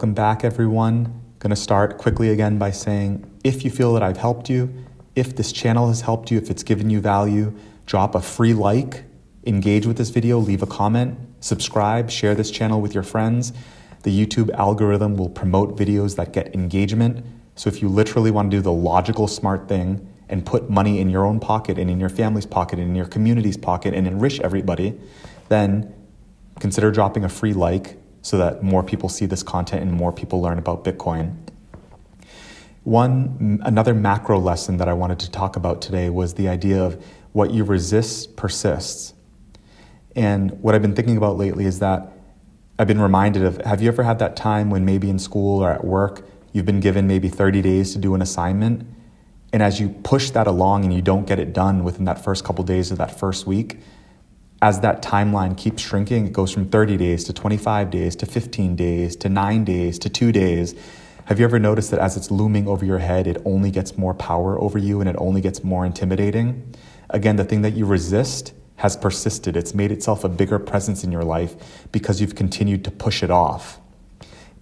Welcome back, everyone. Going to start quickly again by saying, if you feel that I've helped you, if this channel has helped you, if it's given you value, drop a free like, engage with this video, leave a comment, subscribe, share this channel with your friends. The YouTube algorithm will promote videos that get engagement. So if you literally want to do the logical, smart thing and put money in your own pocket and in your family's pocket and in your community's pocket and enrich everybody, then consider dropping a free like so that more people see this content and more people learn about Bitcoin. Another macro lesson that I wanted to talk about today was the idea of what you resist persists. And what I've been thinking about lately is that I've been reminded of, have you ever had that time when maybe in school or at work, you've been given maybe 30 days to do an assignment, and as you push that along and you don't get it done within that first couple days of that first week, as that timeline keeps shrinking, it goes from 30 days to 25 days to 15 days to 9 days to 2 days. Have you ever noticed that as it's looming over your head, it only gets more power over you and it only gets more intimidating? Again, the thing that you resist has persisted. It's made itself a bigger presence in your life because you've continued to push it off.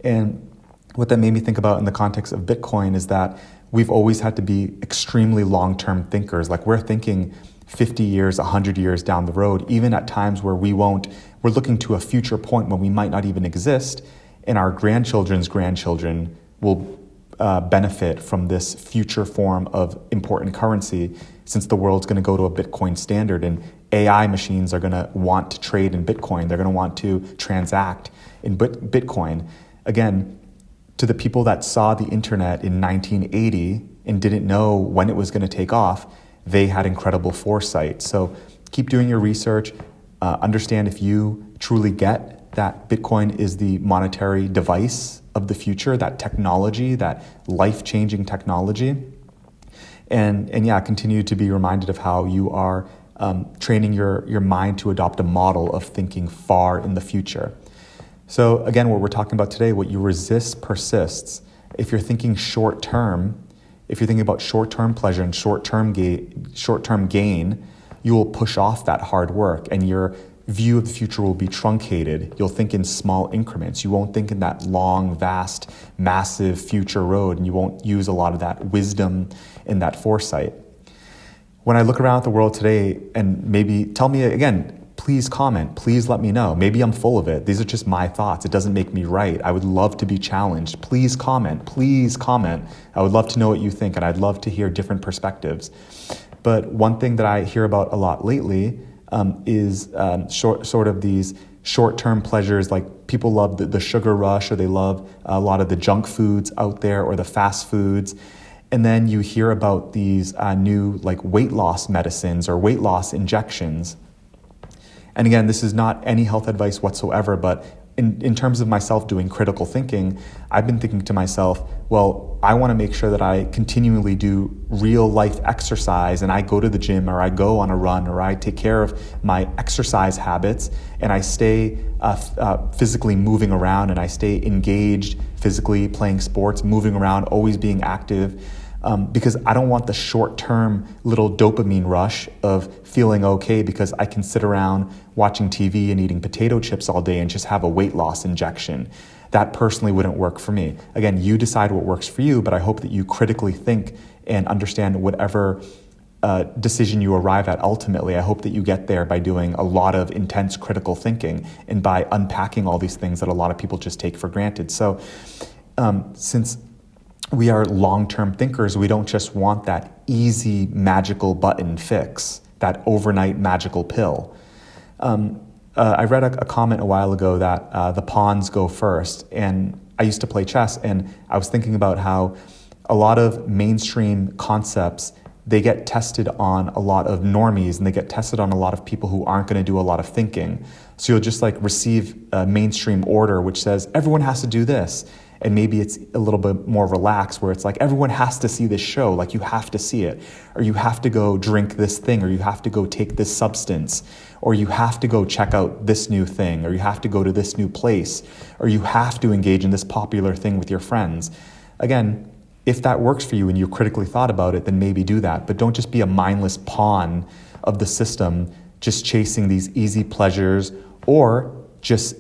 And what that made me think about in the context of Bitcoin is that we've always had to be extremely long-term thinkers. Like we're thinking 50 years, 100 years down the road, even at times where we're looking to a future point when we might not even exist, and our grandchildren's grandchildren will benefit from this future form of important currency, since the world's going to go to a Bitcoin standard and AI machines are going to want to trade in Bitcoin. They're going to want to transact in Bitcoin. Again, to the people that saw the internet in 1980 and didn't know when it was going to take off, they had incredible foresight. So keep doing your research. Understand if you truly get that Bitcoin is the monetary device of the future, that technology, that life-changing technology. And yeah, continue to be reminded of how you are training your mind to adopt a model of thinking far in the future. So again, what we're talking about today, what you resist persists. If you're thinking short-term, if you're thinking about short-term pleasure and short-term gain, you will push off that hard work and your view of the future will be truncated. You'll think in small increments. You won't think in that long, vast, massive future road, and you won't use a lot of that wisdom and that foresight. When I look around at the world today, and maybe tell me again, please comment, please let me know. Maybe I'm full of it. These are just my thoughts. It doesn't make me right. I would love to be challenged. Please comment, please comment. I would love to know what you think, and I'd love to hear different perspectives. But one thing that I hear about a lot lately is sort of these short-term pleasures, like people love the sugar rush, or they love a lot of the junk foods out there or the fast foods. And then you hear about these new like weight loss medicines or weight loss injections. And again, this is not any health advice whatsoever, but in terms of myself doing critical thinking, I've been thinking to myself, well, I want to make sure that I continually do real life exercise, and I go to the gym, or I go on a run, or I take care of my exercise habits, and I stay physically moving around, and I stay engaged physically, playing sports, moving around, always being active. Because I don't want the short-term little dopamine rush of feeling okay because I can sit around watching TV and eating potato chips all day and just have a weight loss injection. That personally wouldn't work for me. Again, you decide what works for you, but I hope that you critically think and understand whatever decision you arrive at ultimately. I hope that you get there by doing a lot of intense critical thinking and by unpacking all these things that a lot of people just take for granted. So since we are long-term thinkers, we don't just want that easy magical button fix, that overnight magical pill. I read a comment a while ago that the pawns go first, and I used to play chess, and I was thinking about how a lot of mainstream concepts, they get tested on a lot of normies, and they get tested on a lot of people who aren't going to do a lot of thinking. So you'll just like receive a mainstream order which says everyone has to do this. And maybe it's a little bit more relaxed where it's like everyone has to see this show, like you have to see it, or you have to go drink this thing, or you have to go take this substance, or you have to go check out this new thing, or you have to go to this new place, or you have to engage in this popular thing with your friends. Again, if that works for you and you critically thought about it, then maybe do that. But don't just be a mindless pawn of the system, just chasing these easy pleasures, or just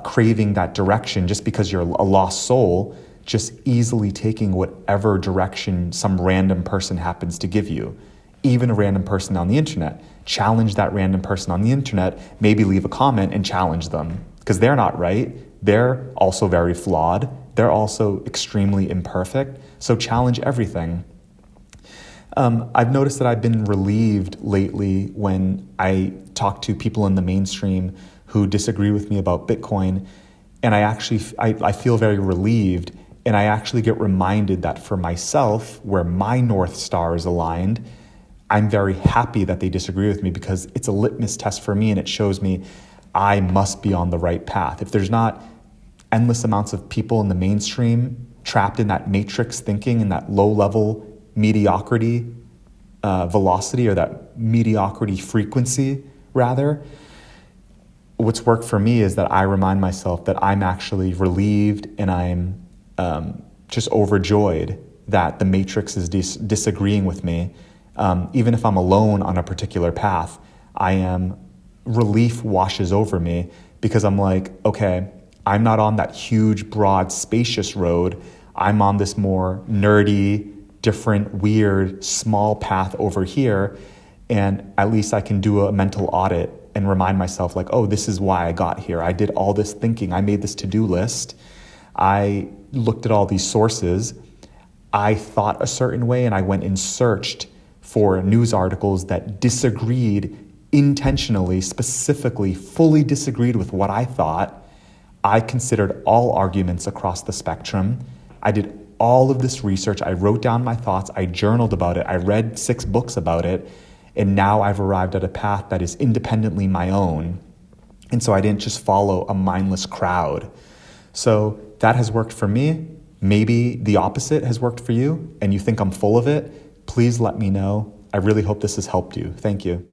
craving that direction just because you're a lost soul, just easily taking whatever direction some random person happens to give you, even a random person on the internet. Challenge that random person on the internet, maybe leave a comment and challenge them, because they're not right. They're also very flawed. They're also extremely imperfect. So challenge everything. I've noticed that I've been relieved lately when I talk to people in the mainstream who disagree with me about Bitcoin, and I feel very relieved, and I actually get reminded that for myself, where my North Star is aligned, I'm very happy that they disagree with me, because it's a litmus test for me, and it shows me I must be on the right path. If there's not endless amounts of people in the mainstream trapped in that matrix thinking and that low-level mediocrity velocity, or that mediocrity frequency, rather, what's worked for me is that I remind myself that I'm actually relieved, and I'm just overjoyed that the matrix is disagreeing with me. Even if I'm alone on a particular path, relief washes over me, because I'm like, okay, I'm not on that huge, broad, spacious road. I'm on this more nerdy, different, weird, small path over here. And at least I can do a mental audit and remind myself, like, oh, this is why I got here. I did all this thinking. I made this to-do list. I looked at all these sources. I thought a certain way, and I went and searched for news articles that disagreed intentionally, specifically, fully disagreed with what I thought. I considered all arguments across the spectrum. I did all of this research. I wrote down my thoughts. I journaled about it. I read 6 books about it. And now I've arrived at a path that is independently my own. And so I didn't just follow a mindless crowd. So that has worked for me. Maybe the opposite has worked for you, and you think I'm full of it. Please let me know. I really hope this has helped you. Thank you.